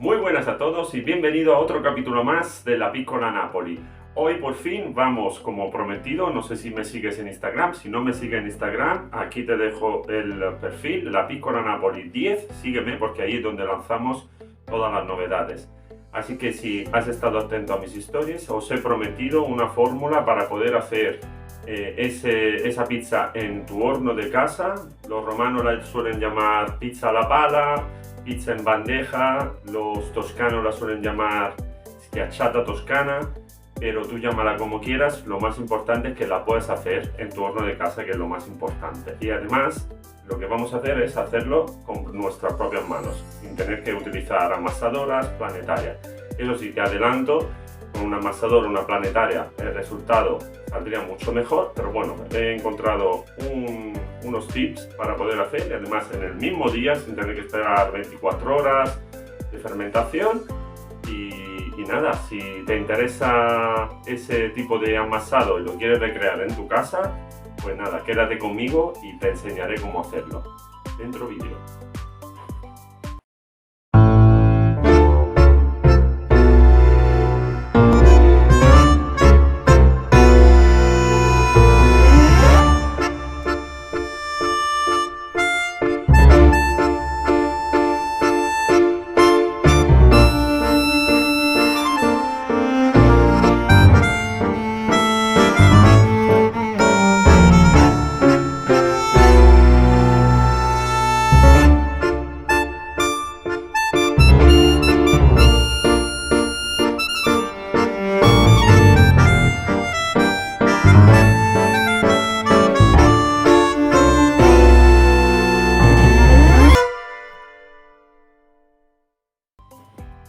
Muy buenas a todos y bienvenido a otro capítulo más de La Piccola Napoli. Hoy por fin vamos como prometido, no sé si me sigues en Instagram, si no me sigues en Instagram, aquí te dejo el perfil, La Piccola Napoli 10, sígueme porque ahí es donde lanzamos todas las novedades. Así que si has estado atento a mis historias, os he prometido una fórmula para poder hacer esa pizza en tu horno de casa. Los romanos la suelen llamar pizza alla pala, pizza en bandeja, los toscanos la suelen llamar schiacciata toscana, pero tú llámala como quieras, lo más importante es que la puedas hacer en tu horno de casa, que es lo más importante. Y además, lo que vamos a hacer es hacerlo con nuestras propias manos, sin tener que utilizar amasadoras planetarias. Eso sí, te adelanto, con una amasadora, una planetaria, el resultado saldría mucho mejor, pero bueno, he encontrado unos tips para poder hacer, y además en el mismo día, sin tener que esperar 24 horas de fermentación. Y nada, si te interesa ese tipo de amasado y lo quieres recrear en tu casa, pues nada, quédate conmigo y te enseñaré cómo hacerlo. Dentro vídeo.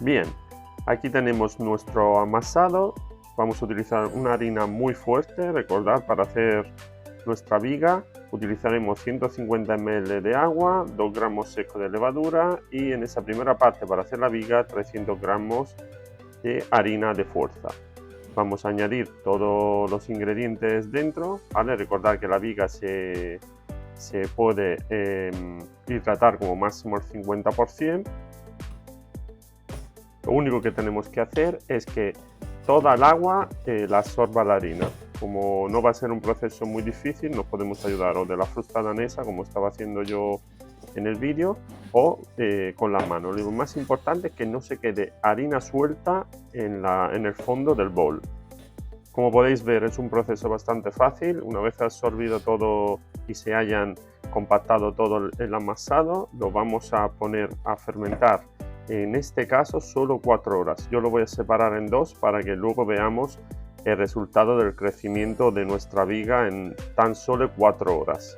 Bien, aquí tenemos nuestro amasado. Vamos a utilizar una harina muy fuerte, recordad, para hacer nuestra viga utilizaremos 150 ml de agua, 2 gramos secos de levadura y en esa primera parte para hacer la viga 300 gramos de harina de fuerza. Vamos a añadir todos los ingredientes dentro, ¿vale? Recordad que la viga se puede hidratar como máximo el 50%. Lo único que tenemos que hacer es que toda el agua la absorba la harina. Como no va a ser un proceso muy difícil, nos podemos ayudar o de la frusta danesa, como estaba haciendo yo en el vídeo, o con las manos. Lo más importante es que no se quede harina suelta en el fondo del bol. Como podéis ver, es un proceso bastante fácil. Una vez absorbido todo y se hayan compactado todo el amasado, lo vamos a poner a fermentar. En este caso solo 4 horas. Yo lo voy a separar en 2 para que luego veamos el resultado del crecimiento de nuestra viga en tan solo 4 horas.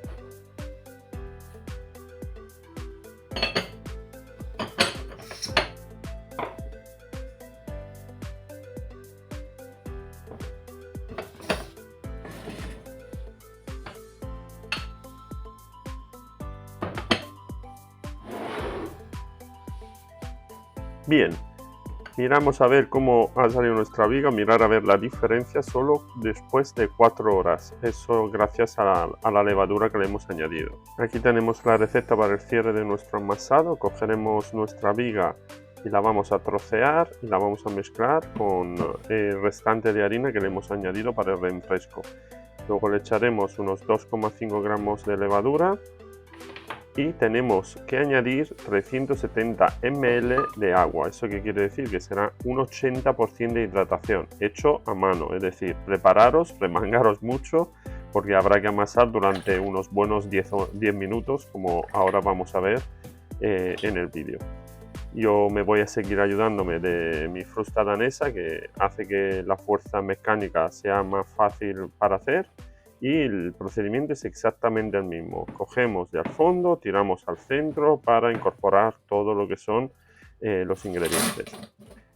Bien, miramos a ver cómo ha salido nuestra viga, mirar a ver la diferencia solo después de 4 horas. Eso gracias a la levadura que le hemos añadido. Aquí tenemos la receta para el cierre de nuestro amasado. Cogeremos nuestra viga y la vamos a trocear y la vamos a mezclar con el restante de harina que le hemos añadido para el refresco. Luego le echaremos unos 2,5 gramos de levadura. Y tenemos que añadir 370 ml de agua. ¿Eso qué quiere decir? Que será un 80% de hidratación, hecho a mano. Es decir, prepararos, remangaros mucho, porque habrá que amasar durante unos buenos 10 minutos, como ahora vamos a ver en el vídeo. Yo me voy a seguir ayudándome de mi frusta danesa, que hace que la fuerza mecánica sea más fácil para hacer. Y el procedimiento es exactamente el mismo. Cogemos de al fondo, tiramos al centro para incorporar todo lo que son los ingredientes.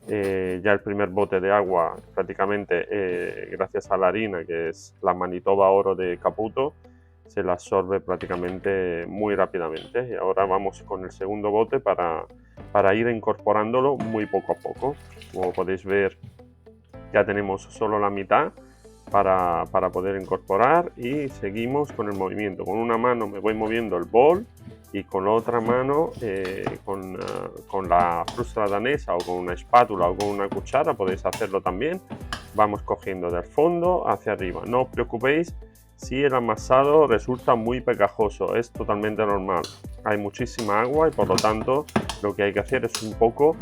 Ya el primer bote de agua, prácticamente gracias a la harina, que es la Manitoba Oro de Caputo, se la absorbe prácticamente muy rápidamente. Y ahora vamos con el segundo bote para ir incorporándolo muy poco a poco. Como podéis ver, ya tenemos solo la mitad para poder incorporar y seguimos con el movimiento. Con una mano me voy moviendo el bol y con la otra mano, con la frustra danesa o con una espátula o con una cuchara, podéis hacerlo también. Vamos cogiendo del fondo hacia arriba. No os preocupéis si el amasado resulta muy pegajoso, es totalmente normal. Hay muchísima agua y por lo tanto lo que hay que hacer es un poco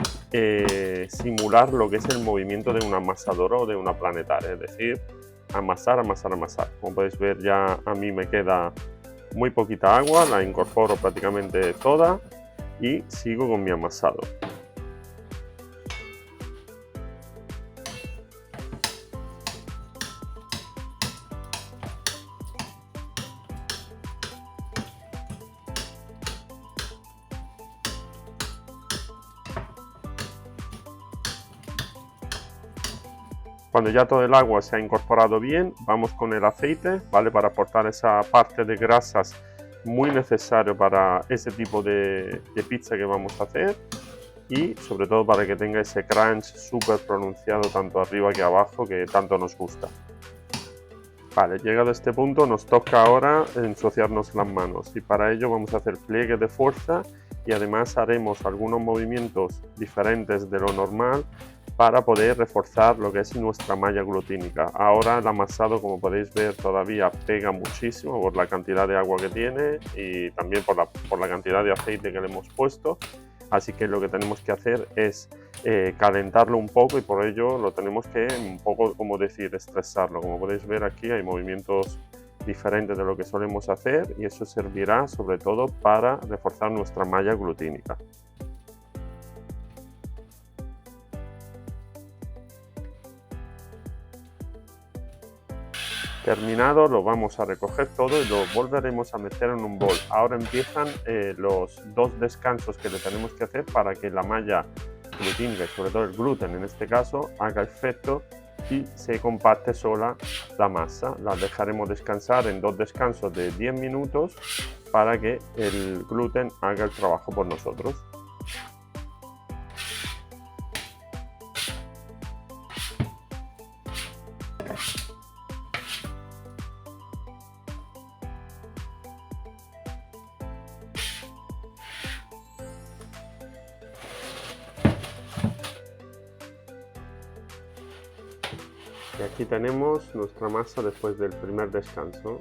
simular lo que es el movimiento de una amasadora o de una planetaria, es decir, amasar, amasar, amasar. Como podéis ver, ya a mí me queda muy poquita agua, la incorporo prácticamente toda y sigo con mi amasado. Cuando ya todo el agua se ha incorporado bien, vamos con el aceite, ¿vale? Para aportar esa parte de grasas muy necesario para ese tipo de pizza que vamos a hacer y sobre todo para que tenga ese crunch súper pronunciado tanto arriba que abajo que tanto nos gusta. Vale, llegado a este punto nos toca ahora ensuciarnos las manos y para ello vamos a hacer pliegue de fuerza y además haremos algunos movimientos diferentes de lo normal para poder reforzar lo que es nuestra malla glutínica. Ahora el amasado, como podéis ver, todavía pega muchísimo por la cantidad de agua que tiene y también por la cantidad de aceite que le hemos puesto. Así que lo que tenemos que hacer es calentarlo un poco y por ello lo tenemos que un poco, como decir, estresarlo. Como podéis ver aquí hay movimientos diferentes de lo que solemos hacer y eso servirá sobre todo para reforzar nuestra malla glutínica. Terminado, lo vamos a recoger todo y lo volveremos a meter en un bol. Ahora empiezan los dos descansos que le tenemos que hacer para que la malla glutínica y sobre todo el gluten en este caso haga efecto y se compacte sola la masa. La dejaremos descansar en dos descansos de 10 minutos para que el gluten haga el trabajo por nosotros. Y aquí tenemos nuestra masa después del primer descanso.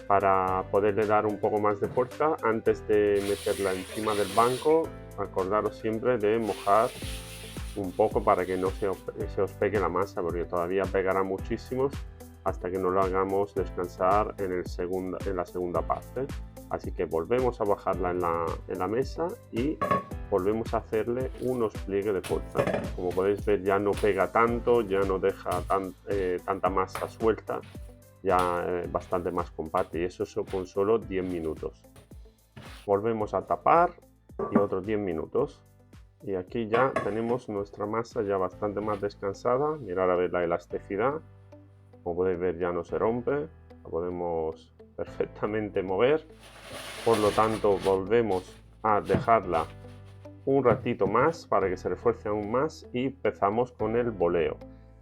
Para poderle dar un poco más de fuerza, antes de meterla encima del banco, acordaros siempre de mojar un poco para que no se os pegue la masa, porque todavía pegará muchísimo hasta que no lo hagamos descansar en la segunda parte. Así que volvemos a bajarla en la mesa y volvemos a hacerle unos pliegues de fuerza. Como podéis ver, ya no pega tanto, ya no deja tanta masa suelta, ya bastante más compacto y eso con solo 10 minutos. Volvemos a tapar y otros 10 minutos. Y aquí ya tenemos nuestra masa ya bastante más descansada. Mirad a ver la elasticidad. Como podéis ver, ya no se rompe. La podemos perfectamente mover. Por lo tanto, volvemos a dejarla un ratito más para que se refuerce aún más y empezamos con el boleo.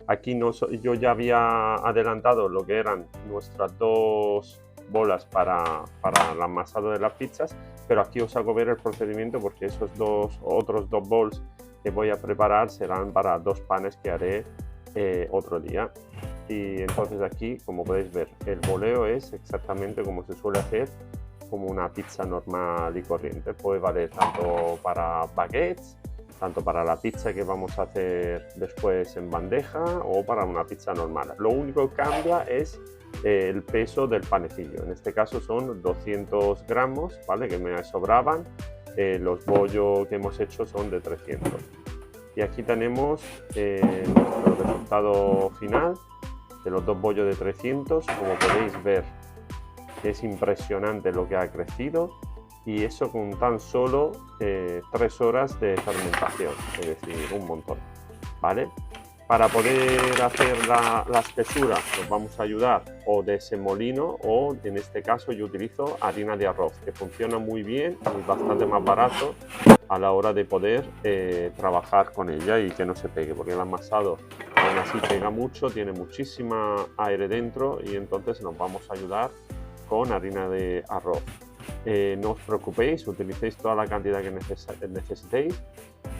Aquí yo ya había adelantado lo que eran nuestras dos bolas para el amasado de las pizzas, pero aquí os hago ver el procedimiento porque esos otros dos bols que voy a preparar serán para dos panes que haré otro día. Y entonces aquí, como podéis ver, el boleo es exactamente como se suele hacer como una pizza normal y corriente. Puede valer tanto para baguettes, tanto para la pizza que vamos a hacer después en bandeja o para una pizza normal. Lo único que cambia es el peso del panecillo. En este caso son 200 gramos, ¿vale? Que me sobraban. Los bollos que hemos hecho son de 300. Y aquí tenemos nuestro resultado final de los dos bollos de 300. Como podéis ver, es impresionante lo que ha crecido y eso con tan solo 3 horas de fermentación, es decir, un montón, ¿vale? Para poder hacer la espesura nos vamos a ayudar o de semolino o en este caso yo utilizo harina de arroz, que funciona muy bien y bastante más barato a la hora de poder trabajar con ella y que no se pegue, porque el amasado aún así pega mucho, tiene muchísima aire dentro y entonces nos vamos a ayudar con harina de arroz. No os preocupéis, utilicéis toda la cantidad que necesitéis.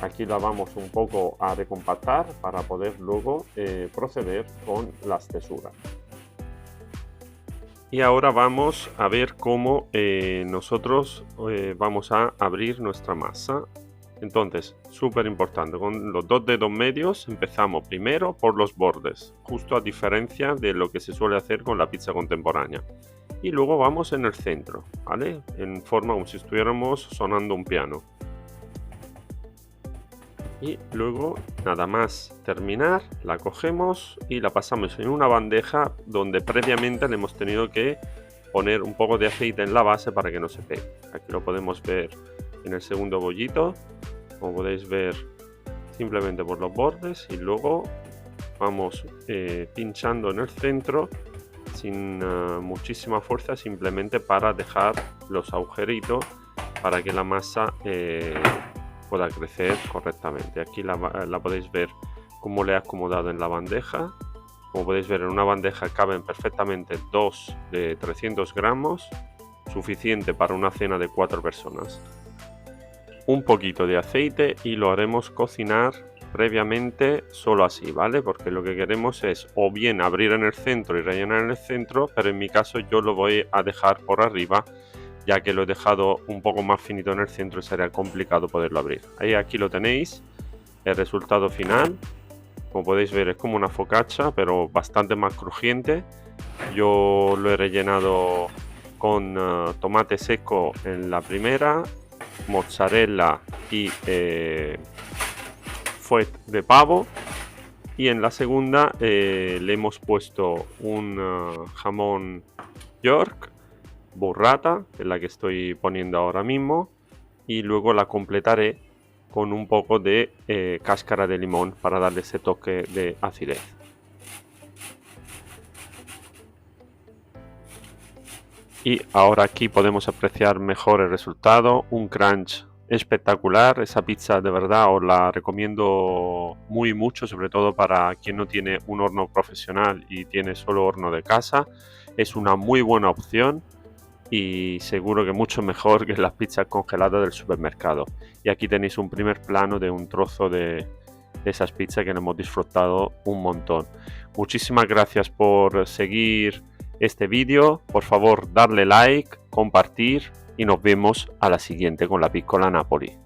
Aquí la vamos un poco a recompactar para poder luego proceder con las tesuras. Y ahora vamos a ver cómo nosotros vamos a abrir nuestra masa. Entonces, súper importante, con los dos dedos medios empezamos primero por los bordes, justo a diferencia de lo que se suele hacer con la pizza contemporánea. Y luego vamos en el centro, ¿vale? En forma como si estuviéramos sonando un piano. Y luego, nada más terminar, la cogemos y la pasamos en una bandeja donde previamente le hemos tenido que poner un poco de aceite en la base para que no se pegue. Aquí lo podemos ver en el segundo bollito, como podéis ver simplemente por los bordes, y luego vamos pinchando en el centro sin muchísima fuerza, simplemente para dejar los agujeritos para que la masa pueda crecer correctamente. Aquí la podéis ver cómo le he acomodado en la bandeja. Como podéis ver, en una bandeja caben perfectamente 2 de 300 gramos, suficiente para una cena de 4 personas. Un poquito de aceite y lo haremos cocinar previamente solo así, ¿vale? Porque lo que queremos es o bien abrir en el centro y rellenar en el centro, pero en mi caso yo lo voy a dejar por arriba, ya que lo he dejado un poco más finito en el centro y sería complicado poderlo abrir. Ahí aquí lo tenéis, el resultado final. Como podéis ver, es como una focaccia, pero bastante más crujiente. Yo lo he rellenado con tomate seco en la primera, mozzarella y fuet de pavo, y en la segunda le hemos puesto un jamón York, burrata, que es la que estoy poniendo ahora mismo, y luego la completaré con un poco de cáscara de limón para darle ese toque de acidez. Y ahora aquí podemos apreciar mejor el resultado, un crunch espectacular. Esa pizza de verdad os la recomiendo mucho, sobre todo para quien no tiene un horno profesional y tiene solo horno de casa. Es una muy buena opción y seguro que mucho mejor que las pizzas congeladas del supermercado. Y aquí tenéis un primer plano de un trozo de esas pizzas que hemos disfrutado un montón. Muchísimas gracias por seguir este vídeo. Por favor, darle like, compartir y nos vemos a la siguiente con la Piccola Napoli.